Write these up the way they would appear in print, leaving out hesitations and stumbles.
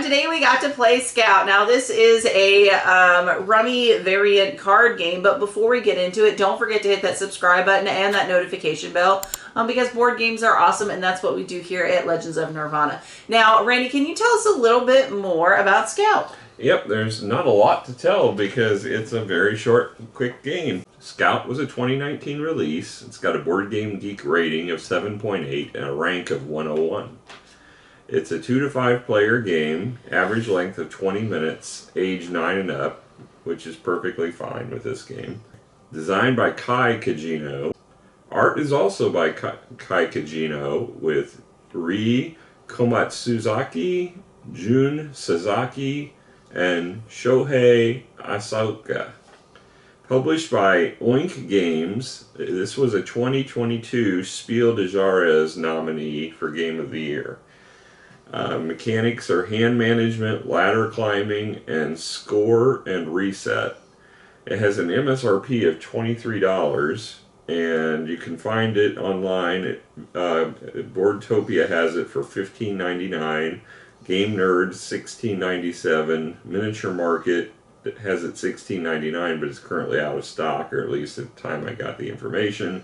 today we got to play Scout. Now this is a rummy variant card game, but before we get into it, don't forget to hit that subscribe button and that notification bell because board games are awesome, and that's what we do here at Legends of Nirvana. Now, Randy, can you tell us a little bit more about Scout? Yep, there's not a lot to tell because it's a very short, quick game. Scout was a 2019 release. It's got a Board Game Geek rating of 7.8 and a rank of 101. It's a 2 to 5 player game, average length of 20 minutes, age 9 and up, which is perfectly fine with this game. Designed by Kai Kajino. Art is also by Kai Kajino with Ri Komatsuzaki, Jun Sasaki, and Shohei Asaoka. Published by Oink Games, this was a 2022 Spiele de Jahres nominee for Game of the Year. Mechanics are hand management, ladder climbing, and score and reset. It has an MSRP of $23, and you can find it online. Boardtopia has it for $15.99. Game Nerds $16.97. Miniature Market has it $16.99, but it's currently out of stock, or at least at the time I got the information.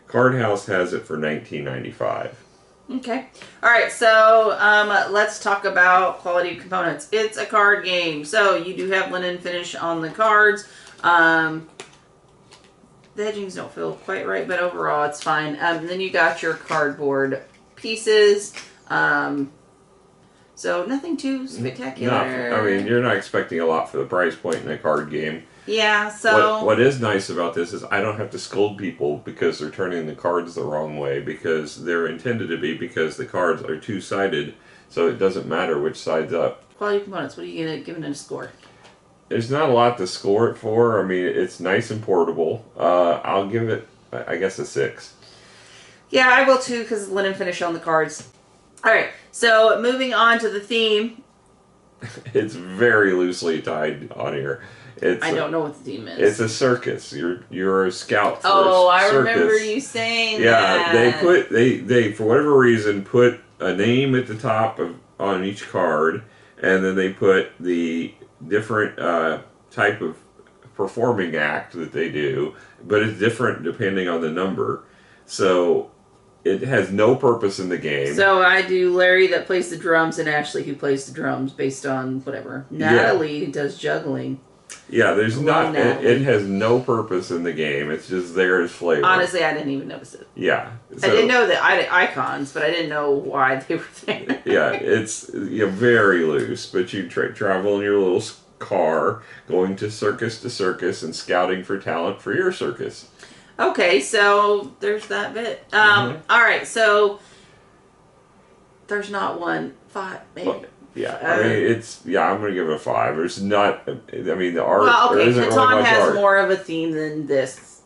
Card House has it for $19.95. Okay. All right. So let's talk about quality of components. It's a card game, so you do have linen finish on the cards. The edgings don't feel quite right, but overall it's fine. Then you got your cardboard pieces. So nothing too spectacular. I mean, you're not expecting a lot for the price point in a card game. Yeah, so... What is nice about this is I don't have to scold people because they're turning the cards the wrong way, because they're intended to be, because the cards are two-sided, so it doesn't matter which side's up. Quality components, what are you going to give it a score? There's not a lot to score it for. I mean, it's nice and portable. I'll give it, I guess, a 6. Yeah, I will too, because linen finish on the cards. Alright, so moving on to the theme. It's very loosely tied on here. I don't know what the theme is. It's a circus. You're a scout for a circus. I remember you saying that. Yeah, they for whatever reason put a name at the top on each card, and then they put the different type of performing act that they do, but it's different depending on the number. So it has no purpose in the game. So I do Larry that plays the drums and Ashley who plays the drums based on whatever. Natalie does juggling. Yeah, there's not. It has no purpose in the game. It's just there as flavor. Honestly, I didn't even notice it. Yeah, so, I didn't know the icons, but I didn't know why they were there. Yeah, it's very loose. But you travel in your little car, going to circus and scouting for talent for your circus. Okay, so there's that bit. All right, so there's not 5, maybe. Well, yeah, I mean, I'm going to give it a 5. There's not, I mean, the art, well, okay, there isn't Catan really much has art. more of a theme than this,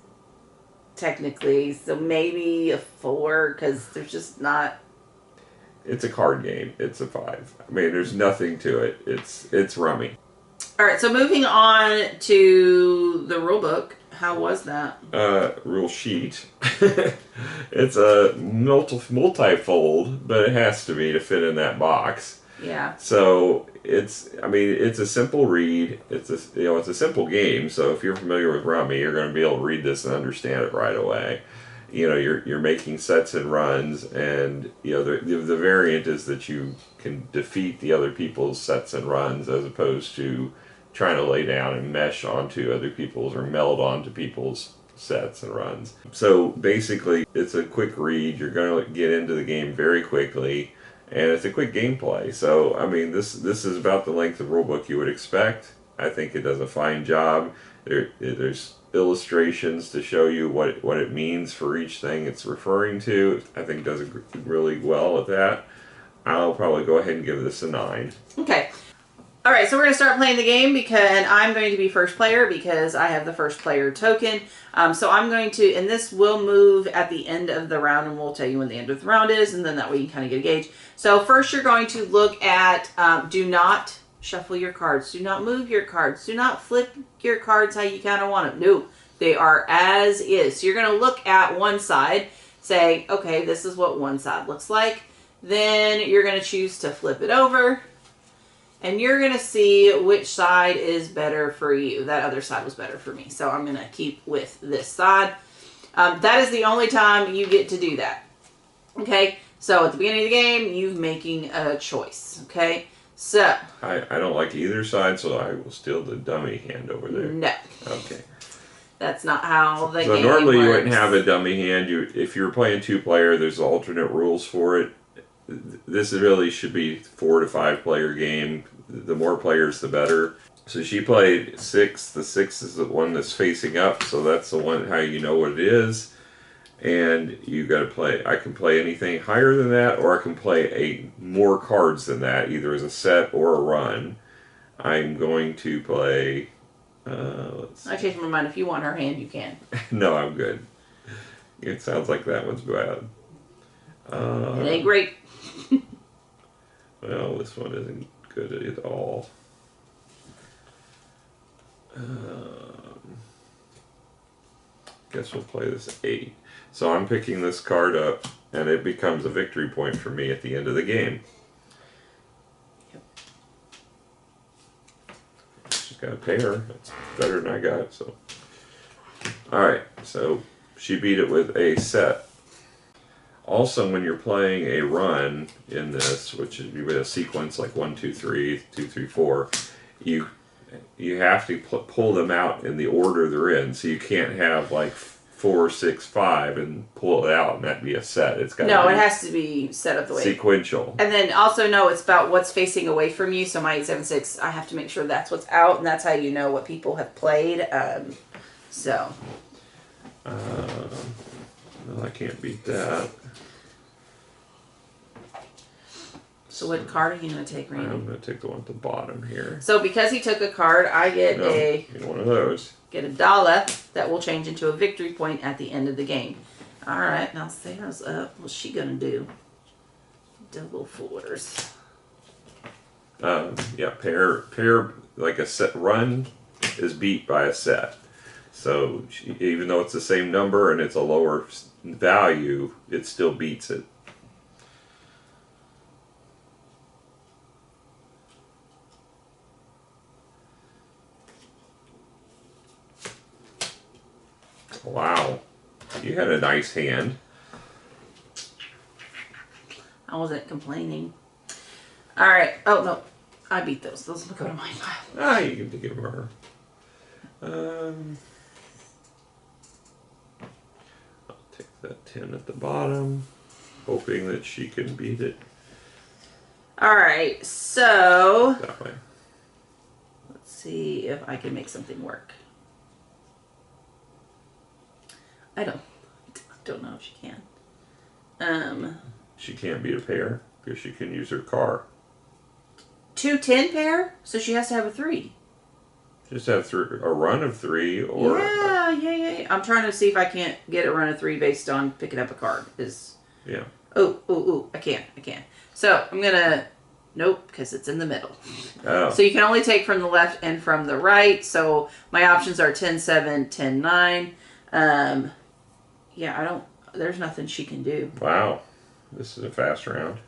technically, so maybe a 4, because there's just not... It's a card game. It's a 5. I mean, there's nothing to it. It's rummy. All right, so moving on to the rule book. How was that? Rule sheet. It's a multi-fold, but it has to be to fit in that box. Yeah. So it's a simple read. It's a simple game. So if you're familiar with rummy, you're going to be able to read this and understand it right away. You're making sets and runs, and the variant is that you can defeat the other people's sets and runs as opposed to trying to lay down and mesh onto other people's or meld onto people's sets and runs. So basically, it's a quick read. You're going to get into the game very quickly, and it's a quick gameplay. So, I mean, this is about the length of rulebook you would expect. I think it does a fine job. There's illustrations to show you what it means for each thing it's referring to. I think it does really well at that. I'll probably go ahead and give this a 9. Okay. All right, so we're going to start playing the game because I'm going to be first player because I have the first player token. So I'm going to, and this will move at the end of the round, and we'll tell you when the end of the round is, and then that way you kind of get a gauge. So first you're going to look at, do not shuffle your cards. Do not move your cards. Do not flip your cards how you kind of want them. No, they are as is. So you're going to look at one side, say, okay, this is what one side looks like. Then you're going to choose to flip it over. and you're going to see which side is better for you. That other side was better for me, so I'm going to keep with this side. That is the only time you get to do that. Okay, so at the beginning of the game, you're making a choice. Okay, so I don't like either side, so I will steal the dummy hand over there. no. Okay. That's not how the game So normally works. you wouldn't have a dummy hand. If you're playing 2-player, there's alternate rules for it. This really should be 4 to 5 player game. The more players, the better. So she played 6. The 6 is the one that's facing up, so that's the one how you know what it is. And you got to play. I can play anything higher than that, or I can play more cards than that, either as a set or a run. I'm going to play. I changed my mind. If you want her hand, you can. No, I'm good. It sounds like that one's bad. It ain't great. Well, this one isn't good at all. Guess we'll play this 8. So I'm picking this card up, and it becomes a victory point for me at the end of the game. Yep. She's got a pair. That's better than I got. So, all right. So she beat it with a set. Also, when you're playing a run in this, which is a sequence like 1, 2, 3, 2, 3, 4, you have to pull them out in the order they're in. So you can't have like 4, 6, 5 and pull it out and that be a set. It's got no, it has to be set up the way sequential. And then also know it's about what's facing away from you. So my 8, 7, 6, I have to make sure that's what's out, and that's how you know what people have played. So. Well, I can't beat that. So what card are you going to take, Randy? I'm going to take the one at the bottom here. So because he took a card, I get one of those. Get a dollar that will change into a victory point at the end of the game. All right, now Sarah's up. What's she going to do? Double 4s. Yeah, pair like a set run is beat by a set. So even though it's the same number and it's a lower value, it still beats it. Wow, you had a nice hand. I wasn't complaining. All right. Oh, no. I beat those. Those will go to my pile. Ah, you can give her. I'll take that 10 at the bottom, hoping that she can beat it. All right. So That way. let's see if I can make something work. I don't know if she can. She can't beat a pair because she can use her car. 2 10 pair, so she has to have a 3. Just have a run of 3 or... Yeah. I'm trying to see if I can't get a run of 3 based on picking up a card. Yeah. Oh, I can't. So I'm going to... Nope, because it's in the middle. Oh. So you can only take from the left and from the right. So my options are 10 7, 10 9. Yeah, there's nothing she can do. Wow. This is a fast round.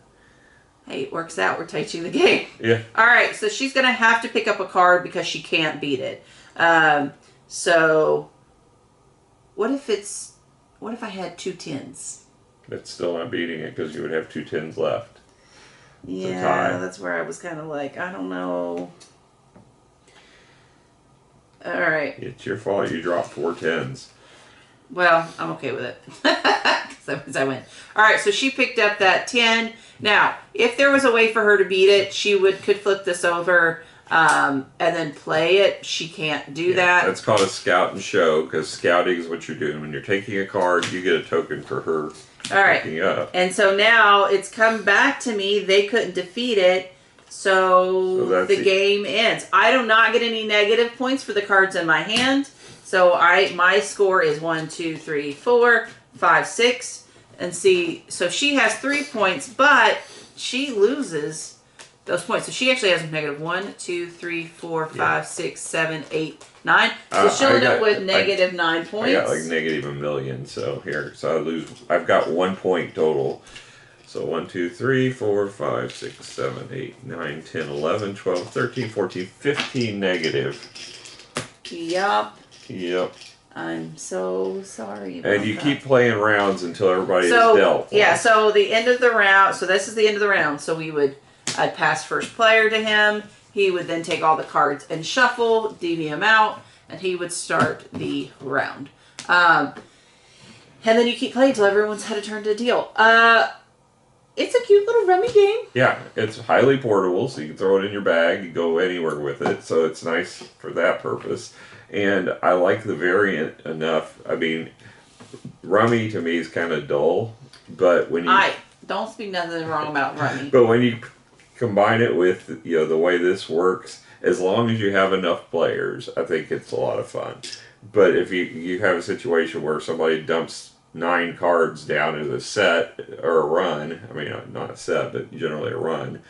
Hey, it works out. We're teaching the game. Yeah. All right, so she's going to have to pick up a card because she can't beat it. So what if I had 2 10s? It's still not beating it because you would have 2 10s left. Yeah, that's where I was kind of like, I don't know. All right. It's your fault. You dropped 4 10s. Well, I'm okay with it. Because that means I win. All right, so she picked up that 10. Now, if there was a way for her to beat it, she could flip this over and then play it. She can't do that. That's called a scout and show because scouting is what you're doing. When you're taking a card, you get a token for her picking up. And so now it's come back to me. They couldn't defeat it. So the game ends. I do not get any negative points for the cards in my hand. So my score is 1, 2, 3, 4, 5, 6. And see, so she has 3 points, but she loses those points. So she actually has negative 1, 2, 3, 4, 5, 6, 7, 8, 9. So she'll end up with negative 9 points. I got like negative 1 million. So here, I've got 1 point total. So 1, 2, 3, 4, 5, 6, 7, 8, 9, 10, 11, 12, 13, 14, 15 negative. Yup. Yep. I'm so sorry about And you that. keep playing rounds until everybody is dealt. Yeah, so the end of the round, so this is the end of the round. So I'd pass first player to him. He would then take all the cards and shuffle, divvy them out, and he would start the round. And then you keep playing until everyone's had a turn to deal. It's a cute little rummy game. Yeah, it's highly portable, so you can throw it in your bag, you go anywhere with it, so it's nice for that purpose. And I like the variant enough. I mean, rummy to me is kind of dull, but when you... I don't speak nothing wrong about rummy. But when you combine it with, the way this works, as long as you have enough players, I think it's a lot of fun. But if you have a situation where somebody dumps 9 cards down as a set or a run, I mean, not a set, but generally a run,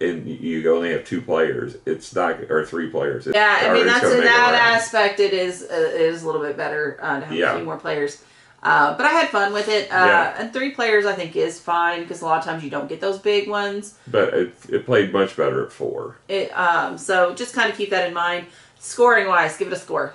and you only have 2 players, it's not, or 3 players. Yeah, I mean, that's in that aspect, it is a little bit better to have a few more players. But I had fun with it. And 3 players, I think, is fine because a lot of times you don't get those big ones. But it played much better at 4. So just kind of keep that in mind. Scoring wise, give it a score.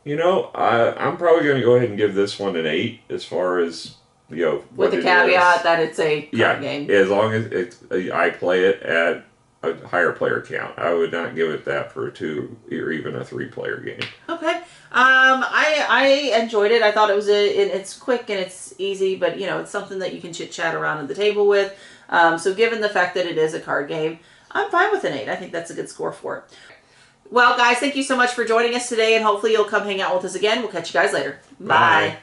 I'm probably going to go ahead and give this one an 8 as far as, with the caveat that it's a card game. As long as I play it at a higher player count. I would not give it that for a 2 or even a 3-player game. Okay. I enjoyed it. I thought it was it's quick and it's easy, but it's something that you can chit chat around at the table with. So given the fact that it is a card game, I'm fine with an 8. I think that's a good score for it. Well, guys, thank you so much for joining us today, and hopefully you'll come hang out with us again. We'll catch you guys later. Bye.